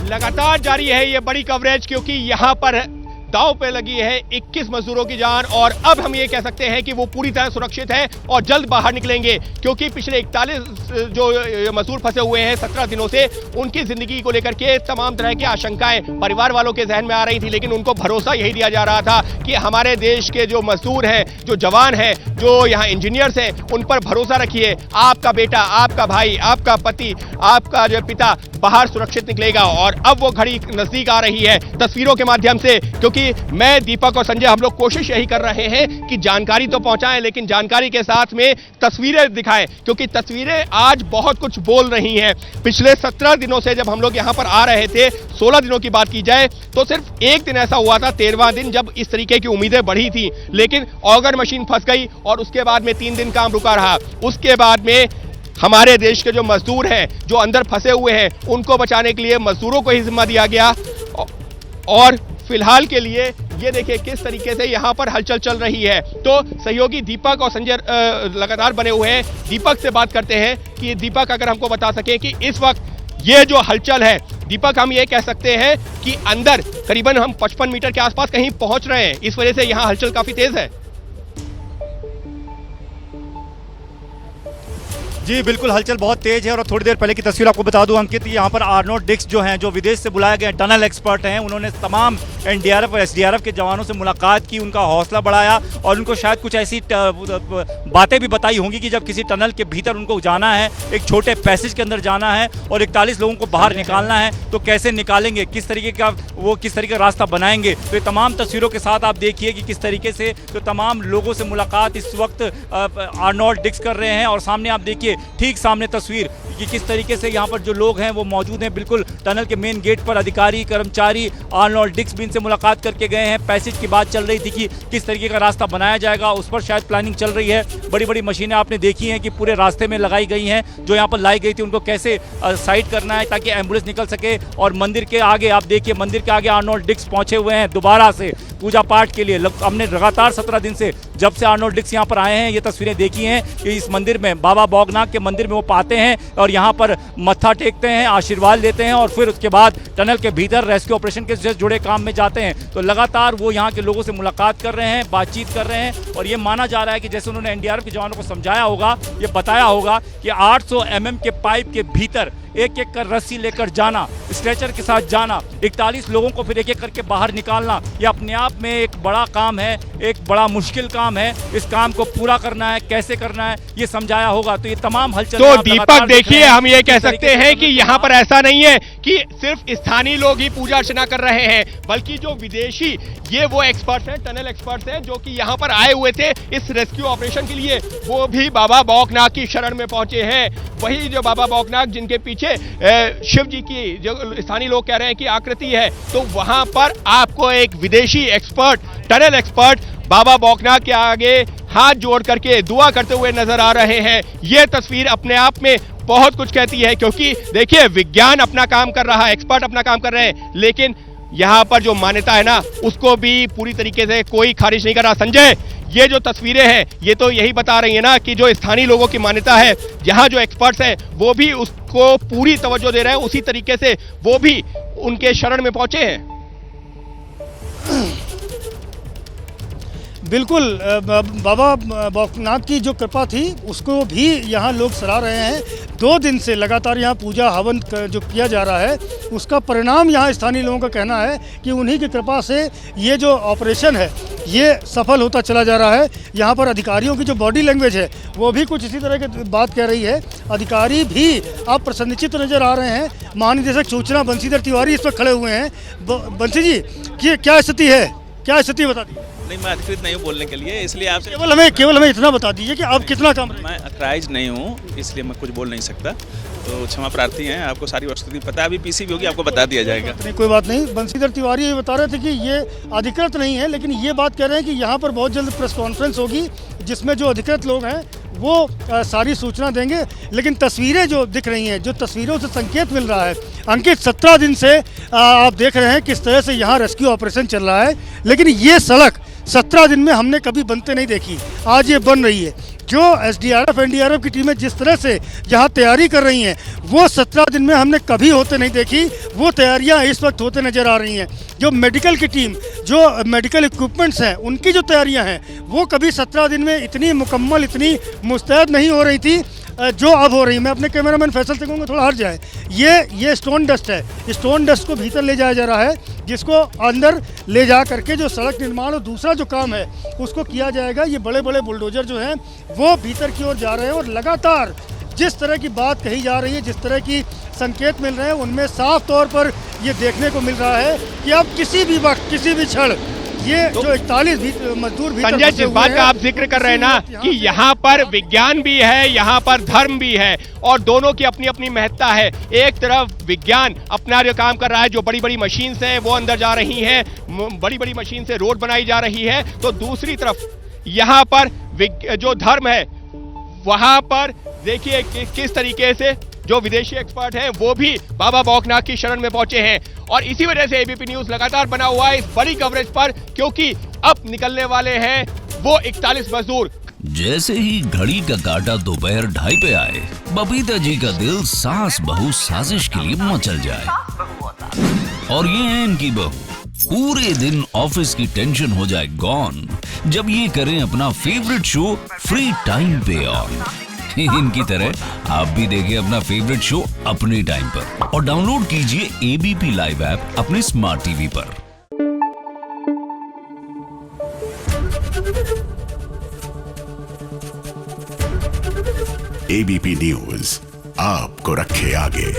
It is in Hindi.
लगातार जारी है ये बड़ी कवरेज, क्योंकि यहाँ पर दांव पे लगी है 21 मजदूरों की जान। और अब हम ये कह सकते हैं कि वो पूरी तरह सुरक्षित है और जल्द बाहर निकलेंगे, क्योंकि पिछले 41 जो मजदूर फंसे हुए हैं 17 दिनों से, उनकी जिंदगी को लेकर के तमाम तरह की आशंकाएं परिवार वालों के जहन में आ रही थी। लेकिन उनको भरोसा यही दिया जा रहा था कि हमारे देश के जो मजदूर हैं, जो जवान हैं, जो यहाँ इंजीनियर्स हैं, उन पर भरोसा रखिए, आपका बेटा, आपका भाई, आपका पति, आपका जो पिता बाहर सुरक्षित निकलेगा। और अब वो घड़ी नजदीक आ रही है तस्वीरों के माध्यम से, क्योंकि मैं, दीपक और संजय, हम लोग कोशिश यही कर रहे हैं कि जानकारी तो पहुंचाएं, लेकिन जानकारी के साथ में तस्वीरें दिखाएं, क्योंकि तस्वीरें आज बहुत कुछ बोल रही हैं। पिछले 17 दिनों से जब हम लोग यहां पर आ रहे थे, 16 दिनों की बात की जाए तो सिर्फ एक दिन ऐसा हुआ था, 13वां दिन, जब इस तरीके की उम्मीदें बढ़ी थी। लेकिन ऑगर मशीन फंस गई और उसके बाद में 3 दिन काम रुका रहा। उसके बाद में हमारे देश के जो मजदूर हैं, जो अंदर फंसे हुए हैं, उनको बचाने के लिए मजदूरों को ही जिम्मा दिया गया। और फिलहाल के लिए ये देखिए किस तरीके से यहाँ पर हलचल चल रही है। तो सहयोगी दीपक और संजय लगातार बने हुए हैं। दीपक से बात करते हैं कि दीपक अगर हमको बता सके कि इस वक्त ये जो हलचल है, दीपक, हम ये कह सकते हैं कि अंदर करीबन हम 55 मीटर के आसपास कहीं पहुंच रहे हैं, इस वजह से यहाँ हलचल काफी तेज है। जी बिल्कुल, हलचल बहुत तेज है। और थोड़ी देर पहले की तस्वीर आपको बता दूं अंकित, यहाँ पर आर्नोल्ड डिक्स जो हैं, जो विदेश से बुलाए गए टनल एक्सपर्ट हैं, उन्होंने तमाम एनडीआरएफ और एसडीआरएफ के जवानों से मुलाकात की, उनका हौसला बढ़ाया और उनको शायद कुछ ऐसी बातें भी बताई होंगी कि जब किसी टनल के भीतर उनको जाना है, एक छोटे पैसेज के अंदर जाना है और 41 लोगों को बाहर निकालना है, तो कैसे निकालेंगे, किस तरीके का रास्ता बनाएंगे। तो ये तमाम तस्वीरों के साथ आप देखिए कि किस तरीके से तो तमाम लोगों से मुलाकात इस वक्त आर्नोल्ड डिक्स कर रहे हैं। और सामने आप देखिए, ठीक सामने तस्वीर कि किस तरीके से यहाँ पर जो लोग हैं वो मौजूद हैं, बिल्कुल टनल के मेन गेट पर अधिकारी, कर्मचारी आर्नोल्ड डिक्स भी इनसे मुलाकात करके गए हैं। पैसेज की बात चल रही थी कि किस तरीके का रास्ता बनाया जाएगा, उस पर शायद प्लानिंग चल रही है। बड़ी बड़ी मशीनें आपने देखी हैं कि पूरे रास्ते में लगाई गई हैं, जो यहाँ पर लाई गई थी उनको कैसे साइड करना है ताकि एम्बुलेंस निकल सके। और मंदिर के आगे आप देखिए, मंदिर के आगे आर्नोल्ड डिक्स पहुंचे हुए हैं दोबारा से पूजा पाठ के लिए। हमने लगातार 17 दिन से, जब से आर्नोल्ड डिक्स यहाँ पर आए हैं, ये तस्वीरें देखी हैं कि इस मंदिर में, बाबा बौगनाथ के मंदिर में वो आते हैं और यहाँ पर मत्था टेकते हैं, आशीर्वाद लेते हैं और फिर उसके बाद टनल के भीतर रेस्क्यू ऑपरेशन के से जुड़े काम में जाते हैं। तो लगातार वो यहाँ के लोगों से मुलाकात कर रहे हैं, बातचीत कर रहे हैं। और ये माना जा रहा है कि जैसे उन्होंने एनडीआरएफ के जवानों को समझाया होगा, ये बताया होगा कि 800 mm के पाइप के भीतर एक एक कर रस्सी लेकर जाना, स्ट्रेचर के साथ जाना, 41 लोगों को फिर एक एक करके बाहर निकालना, ये अपने आप में एक बड़ा काम है, एक बड़ा मुश्किल काम है। इस काम को पूरा करना है, कैसे करना है, ये समझाया होगा। तो ये तमाम हलचल, तो दीपक देखिए, हम ये कह सकते हैं कि यहाँ पर ऐसा नहीं है कि सिर्फ स्थानीय लोग ही पूजा अर्चना कर रहे हैं, बल्कि जो विदेशी, ये वो एक्सपर्ट्स हैं, टनल एक्सपर्ट्स हैं, जो कि यहाँ पर आए हुए थे इस रेस्क्यू ऑपरेशन के लिए, वो भी बाबा बौगनाथ की शरण में पहुंचे हैं। वही जो बाबा बौगनाथ, जिनके पीछे शिव जी की, जो स्थानीय लोग कह रहे हैं कि आकृति है, तो वहां पर आपको एक विदेशी एक्सपर्ट, टनल एक्सपर्ट बाबा बौगनाथ के आगे हाथ जोड़ करके दुआ करते हुए नजर आ रहे हैं। यह तस्वीर अपने आप में बहुत कुछ कहती है, क्योंकि देखिए, विज्ञान अपना काम कर रहा है, एक्सपर्ट अपना काम कर रहे हैं, लेकिन यहाँ पर जो मान्यता है ना, उसको भी पूरी तरीके से कोई खारिज नहीं कर रहा। संजय, ये जो तस्वीरें हैं, ये तो यही बता रही है ना कि जो स्थानीय लोगों की मान्यता है, यहाँ जो एक्सपर्ट्स हैं वो भी उसको पूरी तवज्जो दे रहे हैं, उसी तरीके से वो भी उनके शरण में पहुंचे हैं। बिल्कुल, बाबा बौगनाथ की जो कृपा थी उसको भी यहाँ लोग सराह रहे हैं। 2 दिन से लगातार यहाँ पूजा हवन जो किया जा रहा है, उसका परिणाम यहाँ स्थानीय लोगों का कहना है कि उन्हीं की कृपा से ये जो ऑपरेशन है ये सफल होता चला जा रहा है। यहाँ पर अधिकारियों की जो बॉडी लैंग्वेज है वो भी कुछ इसी तरह की बात कह रही है। अधिकारी भी आप प्रसन्नचित्त नजर आ रहे हैं। महानिदेशक सूचना बंशीधर तिवारी इस पर खड़े हुए हैं। बंशी जी, क्या स्थिति है, क्या स्थिति बता दी? नहीं, मैं अधिकृत नहीं हूँ बोलने के लिए, इसलिए आपसे केवल हमें इतना बता दीजिए कि आप कितना काम रहे? मैं अथराइज नहीं हूँ, इसलिए मैं कुछ बोल नहीं सकता, तो क्षमा प्रार्थी हैं। आपको सारी वस्तुस्थिति पता है, अभी पीसी भी होगी, आपको बता दिया जाएगा। कोई बात नहीं। बंशीधर तिवारी ये बता रहे थे कि ये अधिकृत नहीं है, लेकिन ये बात कह रहे हैं कि यहाँ पर बहुत जल्द प्रेस कॉन्फ्रेंस होगी जिसमें जो अधिकृत लोग हैं वो सारी सूचना देंगे। लेकिन तस्वीरें जो दिख रही हैं, जो तस्वीरों से संकेत मिल रहा है अंकित, 17 दिन से आप देख रहे हैं किस तरह से यहाँ रेस्क्यू ऑपरेशन चल रहा है, लेकिन ये सड़क 17 दिन में हमने कभी बनते नहीं देखी, आज ये बन रही है। जो एसडीआरएफ एनडीआरएफ की टीमें जिस तरह से यहाँ तैयारी कर रही हैं, वो 17 दिन में हमने कभी होते नहीं देखी। वो तैयारियाँ इस वक्त होते नज़र आ रही हैं। जो मेडिकल की टीम, जो मेडिकल इक्विपमेंट्स हैं, उनकी जो तैयारियाँ हैं, वो कभी 17 दिन में इतनी मुकम्मल, इतनी मुस्तैद नहीं हो रही थी जो अब हो रही। मैं अपने कैमरामैन फैसल से कहूँगा थोड़ा हट जाए। ये स्टोन डस्ट है। स्टोन डस्ट को भीतर ले जाया जा रहा है, जिसको अंदर ले जा करके जो सड़क निर्माण और दूसरा जो काम है उसको किया जाएगा। ये बड़े बड़े बुलडोजर जो हैं वो भीतर की ओर जा रहे हैं और लगातार जिस तरह की बात कही जा रही है, जिस तरह की संकेत मिल रहे हैं, उनमें साफ तौर पर ये देखने को मिल रहा है कि अब किसी भी वक्त, किसी भी क्षण ये जो 41 मजदूर भी संजय, जिस बात का आप जिक्र कर रहे हैं ना कि यहाँ पर विज्ञान भी है, यहाँ पर धर्म भी है और दोनों की अपनी अपनी महत्ता है। एक तरफ विज्ञान अपना जो काम कर रहा है, जो बड़ी बड़ी मशीन हैं वो अंदर जा रही हैं, बड़ी बड़ी मशीन से रोड बनाई जा रही है, तो दूसरी तरफ यहाँ पर जो धर्म है वहाँ पर देखिए किस तरीके से जो विदेशी एक्सपर्ट हैं वो भी बाबा बौखनाथ की शरण में पहुंचे हैं। और इसी वजह से एबीपी न्यूज लगातार बना हुआ है इस बड़ी कवरेज पर, क्योंकि अब निकलने वाले हैं वो 41 मजदूर। जैसे ही घड़ी का काटा दोपहर 2:30 पे आए, बबीता जी का दिल सास बहू साजिश के लिए मचल जाए। और ये है इनकी बहू, पूरे दिन ऑफिस की टेंशन हो जाए गॉन जब ये करें अपना फेवरेट शो फ्री टाइम पे ऑन। इनकी तरह आप भी देखिए अपना फेवरेट शो अपने टाइम पर और डाउनलोड कीजिए एबीपी लाइव ऐप अपने स्मार्ट टीवी पर। एबीपी न्यूज आपको रखे आगे।